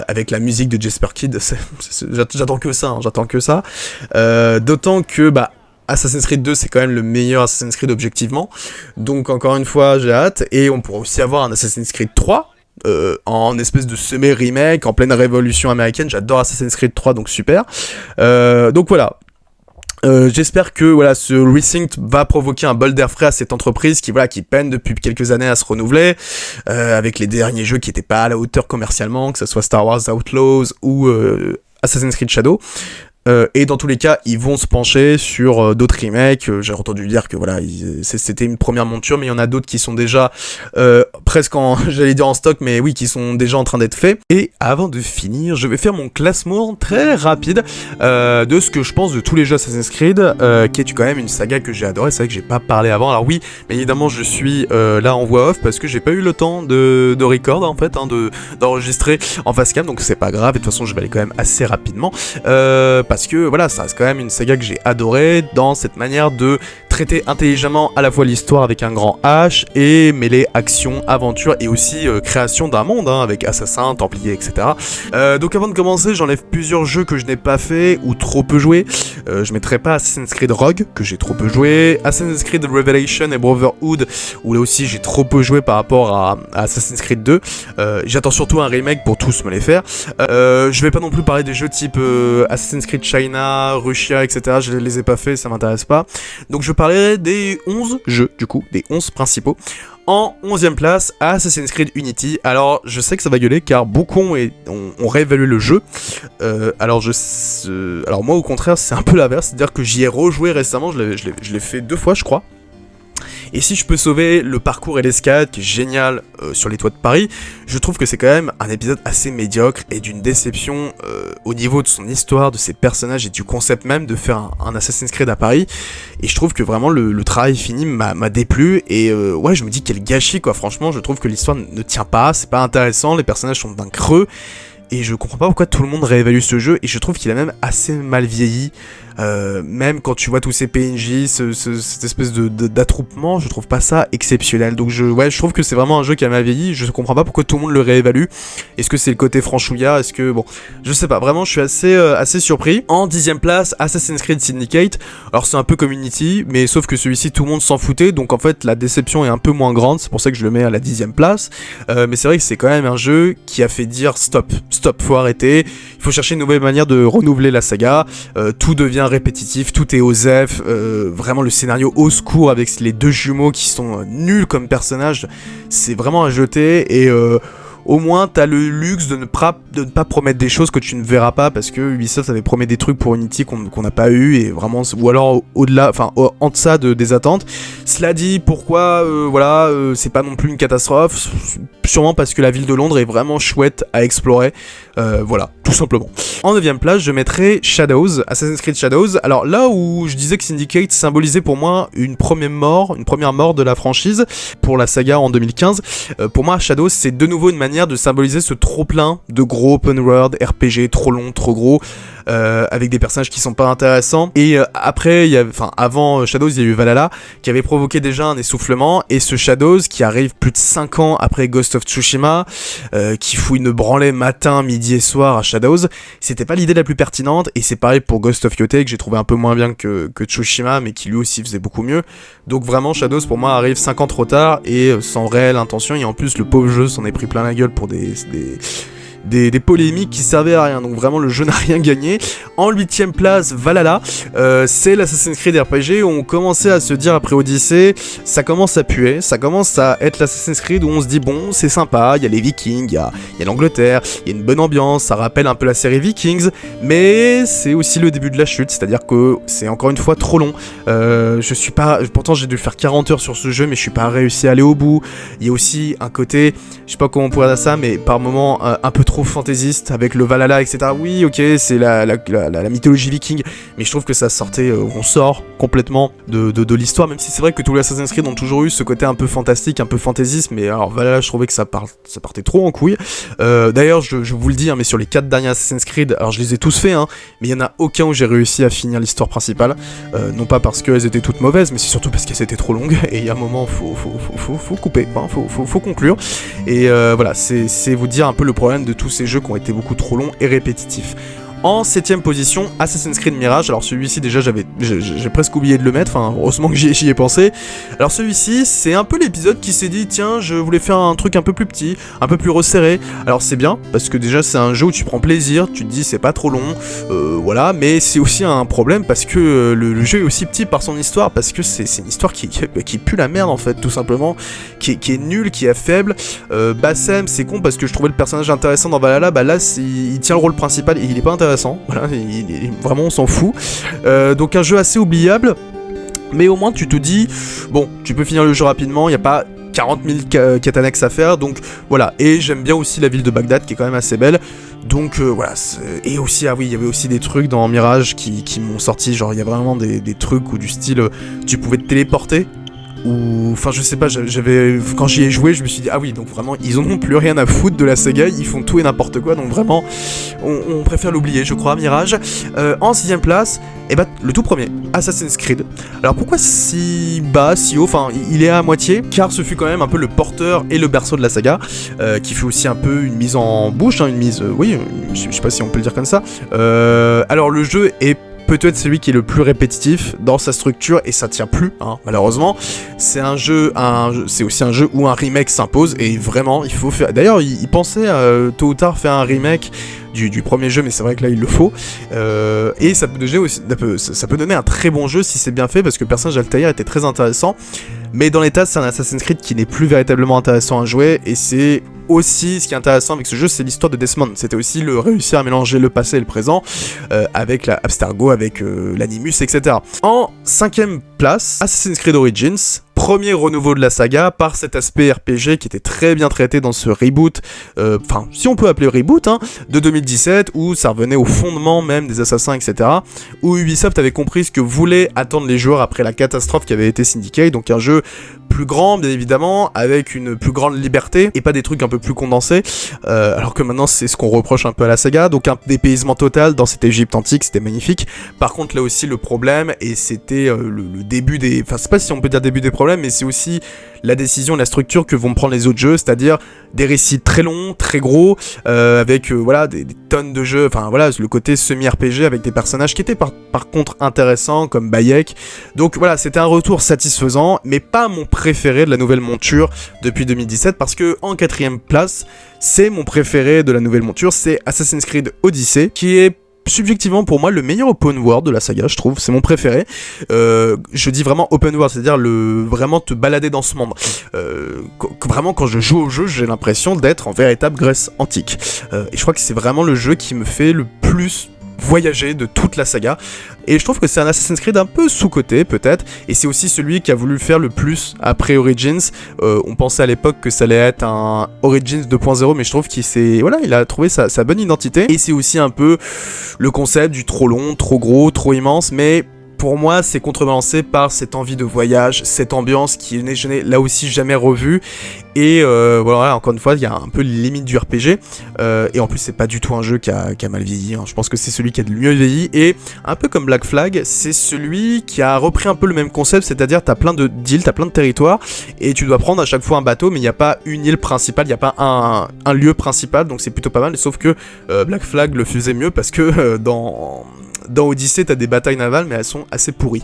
avec la musique de Jesper Kid. J'attends que ça, hein, d'autant que Assassin's Creed 2, c'est quand même le meilleur Assassin's Creed objectivement. Donc encore une fois, j'ai hâte. Et on pourra aussi avoir un Assassin's Creed 3 en espèce de semi-remake, en pleine révolution américaine. J'adore Assassin's Creed 3, donc super. Donc voilà. J'espère que ce Resync va provoquer un bol d'air frais à cette entreprise qui peine depuis quelques années à se renouveler, avec les derniers jeux qui n'étaient pas à la hauteur commercialement, que ce soit Star Wars Outlaws ou Assassin's Creed Shadow. et dans tous les cas, ils vont se pencher sur d'autres remakes. J'ai entendu dire que voilà, c'était une première monture, mais il y en a d'autres qui sont déjà presque j'allais dire en stock, mais oui, qui sont déjà en train d'être faits. Et avant de finir, je vais faire mon classement très rapide de ce que je pense de tous les jeux Assassin's Creed, qui est quand même une saga que j'ai adoré. C'est vrai que j'ai pas parlé avant. Alors oui, mais évidemment, je suis là en voix off parce que j'ai pas eu le temps de record en fait, d'enregistrer en face cam, donc c'est pas grave. Et de toute façon, je vais aller quand même assez rapidement parce que voilà, ça reste quand même une saga que j'ai adoré dans cette manière de traiter intelligemment à la fois l'histoire avec un grand H et mêler action, aventure et aussi création d'un monde avec assassins, templiers, etc. Donc avant de commencer, j'enlève plusieurs jeux que je n'ai pas fait ou trop peu joué. Je mettrai pas Assassin's Creed Rogue que j'ai trop peu joué, Assassin's Creed Revelation et Brotherhood où là aussi j'ai trop peu joué par rapport à Assassin's Creed 2. J'attends surtout un remake pour tous me les faire. Je vais pas non plus parler des jeux type Assassin's Creed China, Russia, etc. Je les ai pas fait, ça m'intéresse pas. Donc je parlerai des 11 jeux, du coup, des 11 principaux. En 11ème place, Assassin's Creed Unity. Alors, je sais que ça va gueuler car beaucoup ont réévalué le jeu. Alors moi, au contraire, c'est un peu l'inverse. C'est-à-dire que j'y ai rejoué récemment. Je l'ai fait 2 fois, je crois. Et si je peux sauver le parcours et l'escalade, qui est génial sur les toits de Paris, je trouve que c'est quand même un épisode assez médiocre et d'une déception au niveau de son histoire, de ses personnages et du concept même de faire un Assassin's Creed à Paris. Et je trouve que vraiment le travail fini m'a déplu et ouais, je me dis quel gâchis quoi. Franchement, je trouve que l'histoire ne tient pas, c'est pas intéressant, les personnages sont d'un creux. Et je comprends pas pourquoi tout le monde réévalue ce jeu, et je trouve qu'il a même assez mal vieilli. Même quand tu vois tous ces PNJ, cette espèce d'attroupement, je trouve pas ça exceptionnel. Donc je trouve que c'est vraiment un jeu qui a mal vieilli. Je comprends pas pourquoi tout le monde le réévalue. Est-ce que c'est le côté franchouillard? Est-ce que bon, je sais pas. Vraiment, je suis assez surpris. En 10ème place, Assassin's Creed Syndicate. Alors c'est un peu comme Unity, mais sauf que celui-ci tout le monde s'en foutait. Donc en fait la déception est un peu moins grande. C'est pour ça que je le mets à la 10ème place. Mais c'est vrai que c'est quand même un jeu qui a fait dire stop, faut arrêter. Il faut chercher une nouvelle manière de renouveler la saga. Tout devient répétitif, tout est OSEF, vraiment le scénario au secours avec les 2 jumeaux qui sont nuls comme personnages, c'est vraiment à jeter et au moins t'as le luxe de ne pas promettre des choses que tu ne verras pas parce que Ubisoft avait promis des trucs pour Unity qu'on n'a pas eu et vraiment, ou alors au-delà, enfin en deçà des attentes. Cela dit, pourquoi c'est pas non plus une catastrophe, sûrement parce que la ville de Londres est vraiment chouette à explorer, voilà, tout simplement. En 9ème place, je mettrai Shadows, Assassin's Creed Shadows. Alors là où je disais que Syndicate symbolisait pour moi une première mort de la franchise pour la saga en 2015, pour moi Shadows c'est de nouveau une manière de symboliser ce trop-plein de gros open world RPG trop long, trop gros, avec des personnages qui sont pas intéressants. Et après, avant Shadows, il y a eu Valhalla qui avait provoqué déjà un essoufflement, et ce Shadows qui arrive plus de 5 ans après Ghost of Tsushima, qui fout une branlée matin, midi et soir à Shadows, c'était pas l'idée la plus pertinente, et c'est pareil pour Ghost of Yotei que j'ai trouvé un peu moins bien que Tsushima, mais qui lui aussi faisait beaucoup mieux. Donc vraiment Shadows pour moi arrive 5 ans trop tard et sans réelle intention, et en plus le pauvre jeu s'en est pris plein la gueule pour des polémiques qui servaient à rien, donc vraiment le jeu n'a rien gagné. En 8ème place, Valhalla, c'est l'Assassin's Creed RPG où on commençait à se dire après Odyssey, ça commence à puer, ça commence à être l'Assassin's Creed où on se dit bon, c'est sympa, il y a les Vikings, il y a l'Angleterre, il y a une bonne ambiance, ça rappelle un peu la série Vikings, mais c'est aussi le début de la chute, c'est-à-dire que c'est encore une fois trop long. Pourtant j'ai dû faire 40 heures sur ce jeu, mais je suis pas réussi à aller au bout. Il y a aussi un côté, je sais pas comment on pourrait dire ça, mais par moments un peu trop fantaisiste avec le Valhalla, etc. Oui, ok, c'est la mythologie viking, mais je trouve que ça sortait, on sort complètement de l'histoire, même si c'est vrai que tous les Assassin's Creed ont toujours eu ce côté un peu fantastique, un peu fantaisiste, mais alors Valhalla, je trouvais que ça partait trop en couille. D'ailleurs, je vous le dis, mais sur les 4 derniers Assassin's Creed, alors je les ai tous faits, mais il y en a aucun où j'ai réussi à finir l'histoire principale, non pas parce qu'elles étaient toutes mauvaises, mais c'est surtout parce qu'elles étaient trop longues, et il y a un moment, faut couper, faut conclure, et voilà, c'est vous dire un peu le problème de tous ces jeux qui ont été beaucoup trop longs et répétitifs. En 7ème position, Assassin's Creed Mirage. Alors celui-ci déjà j'ai presque oublié de le mettre, enfin heureusement que j'y ai pensé. Alors celui-ci c'est un peu l'épisode qui s'est dit tiens je voulais faire un truc un peu plus petit, un peu plus resserré. Alors c'est bien parce que déjà c'est un jeu où tu prends plaisir, tu te dis c'est pas trop long, voilà, mais c'est aussi un problème parce que le jeu est aussi petit par son histoire, parce que c'est une histoire qui pue la merde en fait tout simplement, qui est nulle, qui est faible. Bassem c'est con parce que je trouvais le personnage intéressant dans Valhalla, bah là il tient le rôle principal et il est pas intéressant intéressant, voilà, vraiment on s'en fout. Donc un jeu assez oubliable, mais au moins tu te dis, bon, tu peux finir le jeu rapidement, il n'y a pas 40 000 quêtes annexes à faire, donc voilà. Et j'aime bien aussi la ville de Bagdad qui est quand même assez belle, donc voilà. Et aussi, ah oui, il y avait aussi des trucs dans Mirage qui m'ont sorti, genre il y a vraiment des trucs où du style, tu pouvais te téléporter, ou enfin je sais pas, quand j'y ai joué je me suis dit ah oui, donc vraiment ils en ont plus rien à foutre de la saga, ils font tout et n'importe quoi, donc vraiment on préfère l'oublier je crois. Mirage. En 6ème place, et bah le tout premier, Assassin's Creed. Alors pourquoi si bas, si haut, enfin il est à moitié, car ce fut quand même un peu le porteur et le berceau de la saga, qui fut aussi un peu une mise en bouche, hein, une mise, oui, je sais pas si on peut le dire comme ça. Alors le jeu est peut-être celui qui est le plus répétitif dans sa structure et ça tient plus, hein, malheureusement. C'est c'est aussi un jeu où un remake s'impose et vraiment il faut faire. D'ailleurs, il pensait tôt ou tard faire un remake du premier jeu, mais c'est vrai que là il le faut. Et ça peut donner un très bon jeu si c'est bien fait, parce que le personnage d'Altaïr était très intéressant. Mais dans l'état, c'est un Assassin's Creed qui n'est plus véritablement intéressant à jouer, et c'est aussi ce qui est intéressant avec ce jeu, c'est l'histoire de Desmond. C'était aussi le réussir à mélanger le passé et le présent, avec la Abstergo, avec l'Animus, etc. En 5ème place, Assassin's Creed Origins, premier renouveau de la saga par cet aspect RPG qui était très bien traité dans ce reboot, enfin si on peut appeler reboot, hein, de 2017, où ça revenait au fondement même des assassins, etc. Où Ubisoft avait compris ce que voulaient attendre les joueurs après la catastrophe qui avait été Syndicate, donc un jeu plus grand bien évidemment, avec une plus grande liberté et pas des trucs un peu plus condensés, alors que maintenant c'est ce qu'on reproche un peu à la saga, donc un dépaysement total dans cette Égypte antique, c'était magnifique. Par contre là aussi le problème, et c'était le début des, enfin c'est pas si on peut dire début des problèmes, mais c'est aussi la décision et la structure que vont prendre les autres jeux, c'est-à-dire des récits très longs, très gros, avec voilà des tonnes de jeux, enfin voilà le côté semi-RPG avec des personnages qui étaient par contre intéressants comme Bayek. Donc voilà, c'était un retour satisfaisant, mais pas mon préféré de la nouvelle monture depuis 2017, parce que en 4ème place, c'est mon préféré de la nouvelle monture, c'est Assassin's Creed Odyssey, qui est subjectivement pour moi le meilleur open world de la saga, je trouve, c'est mon préféré. Je dis vraiment open world, c'est-à-dire vraiment te balader dans ce monde. Vraiment quand je joue au jeu, j'ai l'impression d'être en véritable Grèce antique. Et je crois que c'est vraiment le jeu qui me fait le plus voyager de toute la saga, et je trouve que c'est un Assassin's Creed un peu sous-coté peut-être, et c'est aussi celui qui a voulu faire le plus après Origins. On pensait à l'époque que ça allait être un Origins 2.0, mais je trouve il a trouvé sa bonne identité, et c'est aussi un peu le concept du trop long, trop gros, trop immense, mais pour moi, c'est contrebalancé par cette envie de voyage, cette ambiance qui n'est là aussi jamais revue. Et voilà, encore une fois, il y a un peu les limites du RPG. Et en plus, c'est pas du tout un jeu qui a mal vieilli, hein. Je pense que c'est celui qui a le mieux vieilli. Et un peu comme Black Flag, c'est celui qui a repris un peu le même concept, c'est-à-dire t'as plein d'îles, t'as plein de territoires, et tu dois prendre à chaque fois un bateau, mais il n'y a pas une île principale, il n'y a pas un lieu principal, donc c'est plutôt pas mal. Sauf que Black Flag le faisait mieux parce que dans Odyssey, t'as des batailles navales, mais elles sont assez pourries.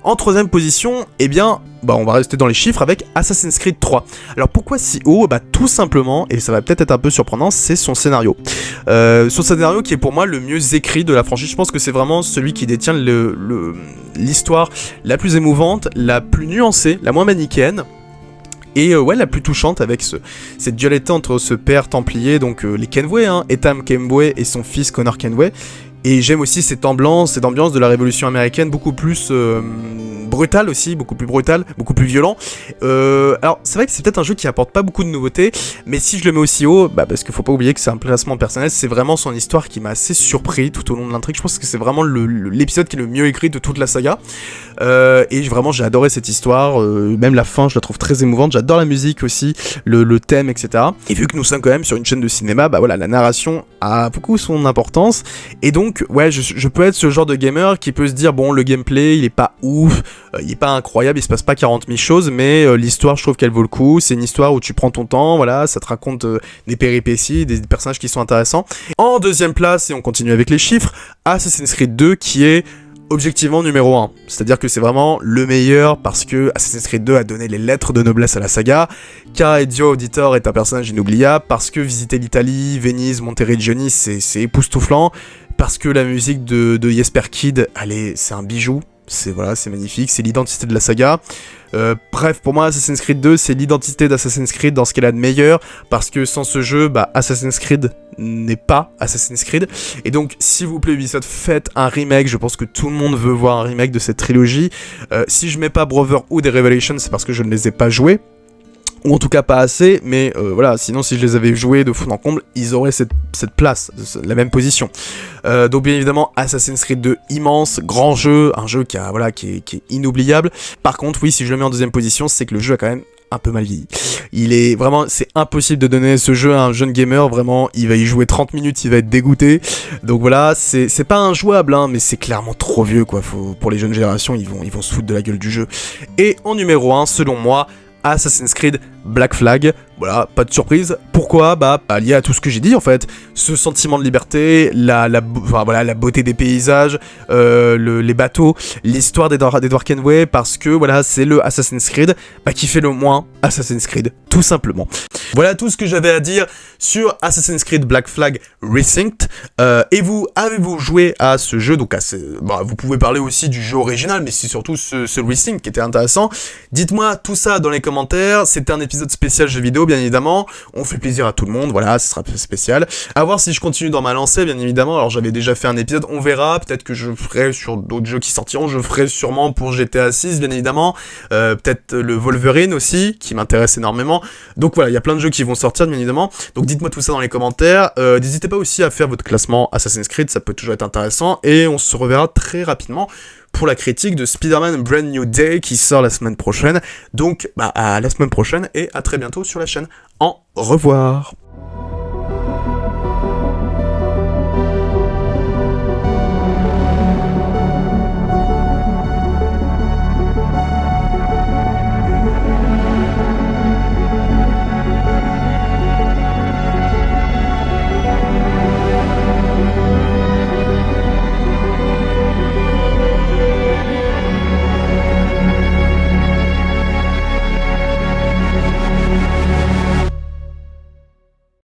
En 3ème position, eh bien, on va rester dans les chiffres avec Assassin's Creed 3. Alors pourquoi si haut ? Tout simplement, et ça va peut-être être un peu surprenant, c'est son scénario. Son scénario qui est pour moi le mieux écrit de la franchise. Je pense que c'est vraiment celui qui détient l'histoire la plus émouvante, la plus nuancée, la moins manichéenne. Et la plus touchante, avec cette dualité entre ce père templier, donc les Kenway, hein, Etham Kenway et son fils Connor Kenway. Et j'aime aussi cette ambiance de la Révolution américaine, beaucoup plus brutale aussi, beaucoup plus brutale, beaucoup plus violent. Alors c'est vrai que c'est peut-être un jeu qui apporte pas beaucoup de nouveautés, mais si je le mets aussi haut, parce qu'il faut pas oublier que c'est un placement personnel, c'est vraiment son histoire qui m'a assez surpris tout au long de l'intrigue. Je pense que c'est vraiment l'épisode qui est le mieux écrit de toute la saga. Et vraiment j'ai adoré cette histoire, même la fin je la trouve très émouvante, j'adore la musique aussi, le thème, etc. Et vu que nous sommes quand même sur une chaîne de cinéma, voilà, la narration a beaucoup son importance, et donc ouais, je peux être ce genre de gamer qui peut se dire bon, le gameplay il est pas ouf, il est pas incroyable, il se passe pas 40 000 choses, mais l'histoire je trouve qu'elle vaut le coup, c'est une histoire où tu prends ton temps, voilà, ça te raconte des péripéties, des personnages qui sont intéressants. En 2ème place, et on continue avec les chiffres, Assassin's Creed 2 qui est objectivement numéro 1, c'est-à-dire que c'est vraiment le meilleur parce que Assassin's Creed 2 a donné les lettres de noblesse à la saga, car Ezio Auditore est un personnage inoubliable, parce que visiter l'Italie, Venise, Monteriggioni, c'est époustouflant, parce que la musique de Jesper Kyd, c'est un bijou, c'est magnifique, c'est l'identité de la saga. Bref, pour moi Assassin's Creed 2 c'est l'identité d'Assassin's Creed dans ce qu'elle a de meilleur, parce que sans ce jeu, Assassin's Creed n'est pas Assassin's Creed. Et donc, s'il vous plaît Ubisoft, faites un remake. Je pense que tout le monde veut voir un remake de cette trilogie. Si je mets pas Brotherhood et Revelation, c'est parce que je ne les ai pas joués. Ou en tout cas pas assez, mais voilà, sinon si je les avais joués de fond en comble, ils auraient cette place, la même position. Donc bien évidemment, Assassin's Creed 2, immense, grand jeu, un jeu qui est inoubliable. Par contre, oui, si je le mets en deuxième position, c'est que le jeu a quand même un peu mal vieilli. Il est vraiment, c'est impossible de donner ce jeu à un jeune gamer, vraiment, il va y jouer 30 minutes, il va être dégoûté. Donc voilà, c'est pas injouable, hein, mais c'est clairement trop vieux, quoi. Pour les jeunes générations, ils vont se foutre de la gueule du jeu. Et en numéro 1, selon moi, Assassin's Creed Black Flag. Voilà, pas de surprise. Pourquoi ? Lié à tout ce que j'ai dit en fait. Ce sentiment de liberté, la beauté des paysages, les bateaux, l'histoire d'Edward Kenway, parce que voilà, c'est le Assassin's Creed qui fait le moins Assassin's Creed, tout simplement. Voilà tout ce que j'avais à dire sur Assassin's Creed Black Flag Resynced. Et vous, avez-vous joué à ce jeu ? Donc vous pouvez parler aussi du jeu original, mais c'est surtout ce Resynced qui était intéressant. Dites-moi tout ça dans les commentaires. C'était un épisode spécial jeux vidéo, bien évidemment. On fait plaisir à tout le monde, voilà, ce sera spécial. À voir si je continue dans ma lancée, bien évidemment. Alors j'avais déjà fait un épisode, on verra. Peut-être que je ferai sur d'autres jeux qui sortiront. Je ferai sûrement pour GTA 6, bien évidemment. Peut-être le Wolverine aussi, qui m'intéresse énormément. Donc voilà, il y a plein de jeux qui vont sortir, bien évidemment. Donc dites-moi tout ça dans les commentaires. N'hésitez pas aussi à faire votre classement Assassin's Creed, ça peut toujours être intéressant. Et on se reverra très rapidement pour la critique de Spider-Man Brand New Day qui sort la semaine prochaine. Donc à la semaine prochaine et à très bientôt sur la chaîne. Au revoir.